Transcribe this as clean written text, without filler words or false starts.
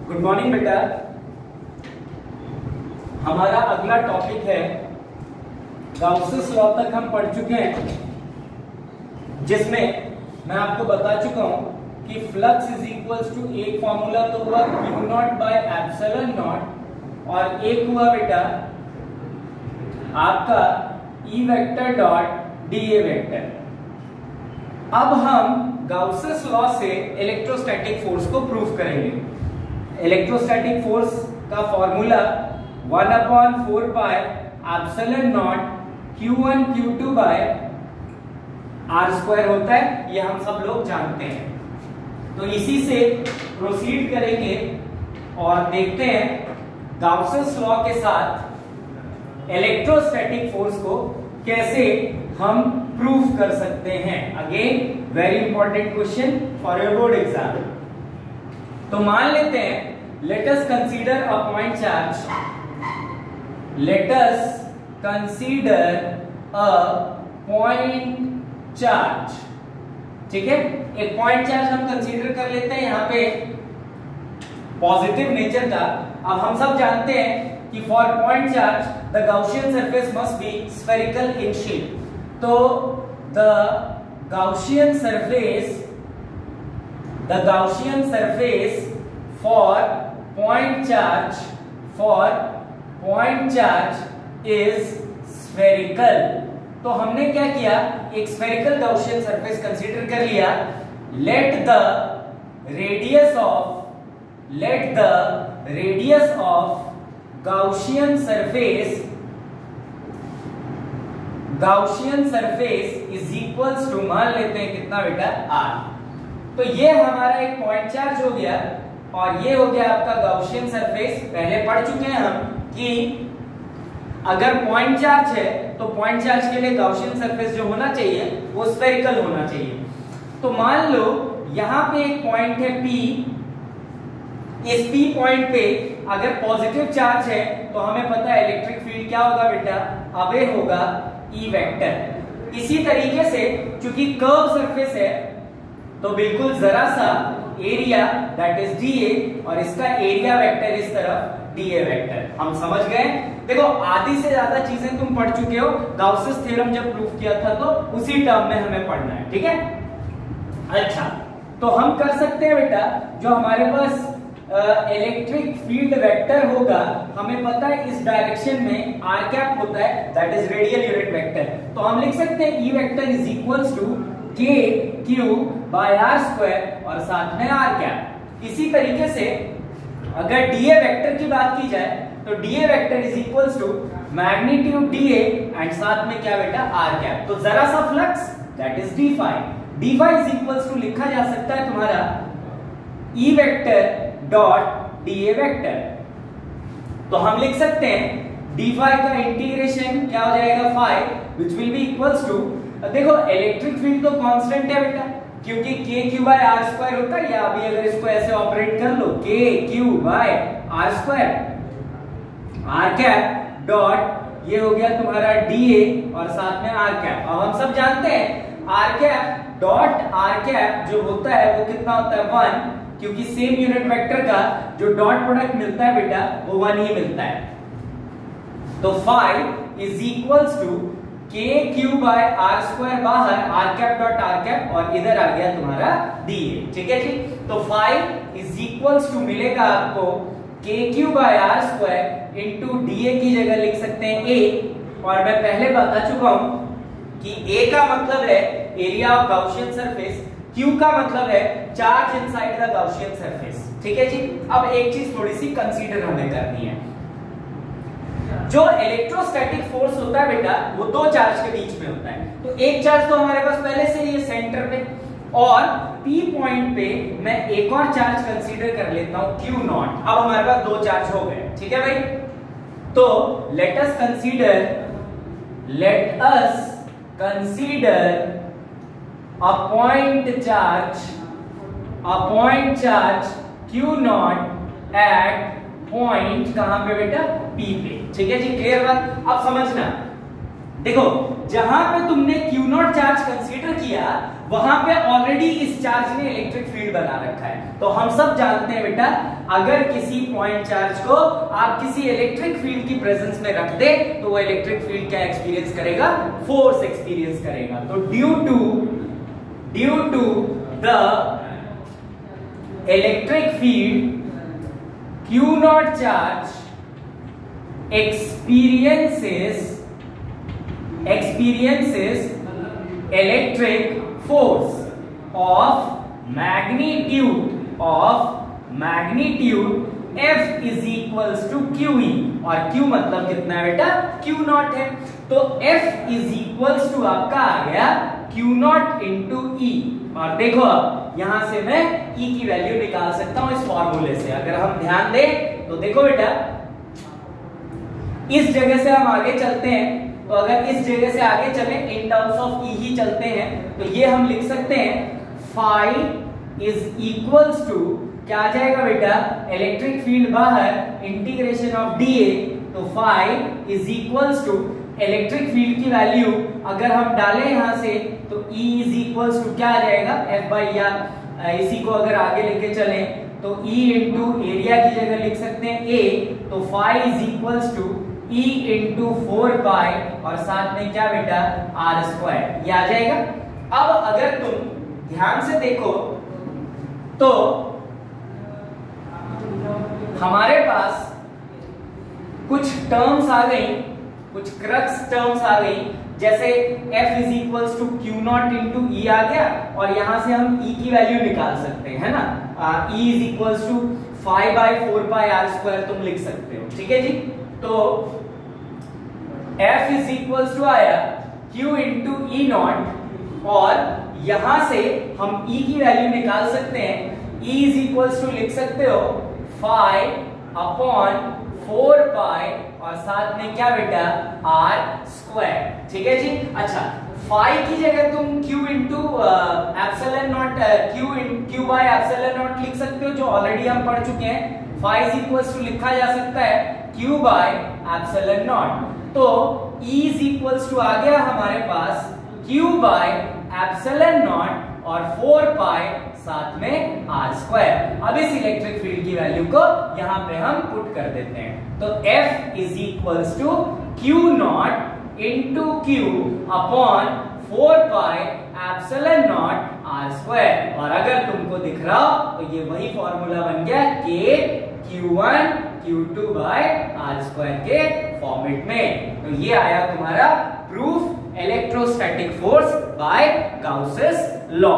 Good morning बेटा। हमारा अगला टॉपिक है गाउसेस लॉ। तक हम पढ़ चुके हैं, जिसमें मैं आपको बता चुका हूं कि फ्लक्स इज इक्वल्स टू एक फॉर्मूला तो हुआ Q not by epsilon not और एक हुआ बेटा आपका E vector dot D A vector. अब हम गाउसेस लॉ से इलेक्ट्रोस्टैटिक फोर्स को प्रूव करेंगे। इलेक्ट्रोस्टैटिक फोर्स का formula 1/4 pi epsilon not Q1 Q2 by R square होता है, ये हम सब लोग जानते हैं। तो इसी से प्रोसीड करेंगे और देखते हैं गाउसेस लॉ के साथ इलेक्ट्रोस्टैटिक फोर्स को कैसे हम प्रूव कर सकते हैं। Again very important question for your board exam. तो मान लेते हैं let us consider a point charge. Let us consider a point charge. ठीक है, एक पॉइंट चार्ज हम कंसीडर कर लेते हैं यहां पे पॉजिटिव नेचर का। अब हम सब जानते हैं कि for point charge the Gaussian surface must be spherical in shape. तो the Gaussian surface for point charge is spherical। तो हमने क्या किया, एक spherical Gaussian surface कंसीडर कर लिया। let the radius of Gaussian surface is equals to, मान लेते हैं कितना बेटा, r। तो ये हमारा एक पॉइंट चार्ज हो गया और ये हो गया आपका गाउसियन सरफेस। पहले पढ़ चुके हैं हम कि अगर पॉइंट चार्ज है तो पॉइंट चार्ज के लिए गाउसियन सरफेस जो होना चाहिए वो स्फेरिकल होना चाहिए। तो मान लो यहां पे एक पॉइंट है P। इस P पॉइंट पे अगर पॉजिटिव चार्ज है तो हमें पता है इलेक्ट्रिक फील्ड क्या होगा बेटा, अवे होगा E वेक्टर। इसी तरीके से चूंकि कर्व सरफेस है तो बिल्कुल जरा सा एरिया दैट इज dA और इसका एरिया वेक्टर इस तरफ dA वेक्टर। हम समझ गए। देखो आधी से ज्यादा चीजें तुम पढ़ चुके हो, गाउसेस थ्योरम जब प्रूफ किया था तो उसी टर्म में हमें पढ़ना है। ठीक है, अच्छा तो हम कर सकते हैं बेटा, जो हमारे पास इलेक्ट्रिक फील्ड वेक्टर होगा, हमें पता है इस डायरेक्शन में r कैप होता है that is radial unit vector. तो हम लिख सकते हैं E vector is equals to KQ by R square और साथ में R कैप। इसी तरीके से अगर DA वेक्टर की बात की जाए तो DA vector is equals to magnitude DA and साथ में क्या बेटा, R कैप। तो जरा सा flux that is d phi। d phi is equals to लिखा जा सकता है तुम्हारा E vector dot DA vector. तो हम लिख सकते हैं d phi का इंटीग्रेशन क्या हो जाएगा, phi which will be equals to, देखो इलेक्ट्रिक फील्ड तो कांस्टेंट है बेटा क्योंकि KQ बाय R स्क्वायर होता है, या अभी अगर इसको ऐसे ऑपरेट कर लो KQ by R square R cap dot ये हो गया तुम्हारा DA और साथ में R कैप। अब हम सब जानते हैं R cap dot R cap जो होता है वो कितना होता है, 1, क्योंकि सेम यूनिट वेक्टर का जो डॉट प्रोडक्ट मिलता है बेटा वो 1 ही मिलता है। तो phi is equals to KQ by R square बाहर R cap dot R cap और इधर आ गया तुम्हारा DA। ठीक है जी, तो phi इज इक्वल्स टू मिलेगा आपको KQ by R square into DA की जगह लिख सकते हैं A। और मैं पहले बता चुका हूं कि A का मतलब है area of Gaussian surface, Q का मतलब है charge inside the Gaussian surface. ठीक है जी, अब एक चीज थोड़ी सी कंसीडर हमें करनी है। जो इलेक्ट्रोस्टैटिक फोर्स होता है बेटा वो दो चार्ज के बीच में होता है। तो एक चार्ज तो हमारे पास पहले से ही है सेंटर पे, और P पॉइंट पे मैं एक और चार्ज कंसीडर कर लेता हूं Q नॉट। अब हमारे पास दो चार्ज हो गए। ठीक है भाई, तो let us consider a point charge Q not at point कहां पे बेटा, P पे। ठीक है जी, क्लियर बात। अब समझना देखो जहां पे तुमने Q नॉट चार्ज कंसीडर किया वहां पे ऑलरेडी इस चार्ज ने इलेक्ट्रिक फील्ड बना रखा है। तो हम सब जानते हैं बेटा, अगर किसी पॉइंट चार्ज को आप किसी इलेक्ट्रिक फील्ड की प्रेजेंस में रख दे तो वो इलेक्ट्रिक फील्ड क्या एक्सपीरियंस करेगा? फोर्स एक्सपीरियंस करेगा। तो due to the electric field Q not charge experiences electric force of magnitude F is equals to QE, और Q मतलब कितना है बेटा? Q नॉट है। तो F is equals to आपका आ गया Q नॉट इंटू E। और देखो अब यहां से मैं E की वैल्यू निकाल सकता हूं इस फॉर्मूले से। अगर हम ध्यान दें तो देखो बेटा, इस जगह से हम आगे चलते हैं, तो अगर इस जगह से आगे चले इन टर्म्स ऑफ E ही चलते हैं, तो ये हम लिख सकते हैं फाई इज इक्वल्स टू क्या आ जाएगा बेटा? इलेक्ट्रिक फील्ड बाहर इंटीग्रेशन ऑफ dA, तो phi is equals to electric field की वैल्यू अगर हम डालें यहां से तो E इज इक्वल्स टू क्या आ जाएगा? F by R. इसी को अगर आगे लेके चले तो E इंटू एरिया की जगह लिख सकते हैं A, तो phi is equals to E into 4 pi और साथ में क्या बेटा? आर स्क्वायर, ये आ जाएगा। अब अगर तुम ध्यान से देखो तो हमारे पास कुछ टर्म्स आ गई, कुछ क्रक्स टर्म्स आ गई, जैसे F is equals to Q not into E आ गया, और यहां से हम E की वैल्यू निकाल सकते हैं, है ना? E is equals to 5 by 4 pi R square तुम लिख सकते हो, ठीक है जी। तो F इज इक्वल्स टू आया Q इंटू E नॉट, और यहां से हम E की वैल्यू निकाल सकते हैं। E इज इक्वल्स टू लिख सकते हो 5 अपॉन 4 पाई और साथ में क्या बेटा? आर स्क्वायर, ठीक है जी। अच्छा, फाई की जगह तुम Q into epsilon not Q bye epsilon not लिख सकते हो, जो ऑलरेडी हम पढ़ चुके हैं। फाई इज इक्वल्स टू लिखा जा सकता है Q बाय एप्सिलॉन नॉट। तो E इज इक्वल्स टू आ गया हमारे पास Q बाय एप्सिलॉन नॉट और 4 पाई साथ में आर स्क्वायर। अब इस इलेक्ट्रिक फील्ड की वैल्यू को यहां पे हम पुट कर देते हैं, तो F is equals to Q not into Q upon 4 pi epsilon not R square. और अगर तुमको दिख रहा हो तो ये वही फॉर्मूला बन गया K Q1 Q2 by r square के फॉर्मेट में। तो ये आया तुम्हारा proof electrostatic force by Gauss's law.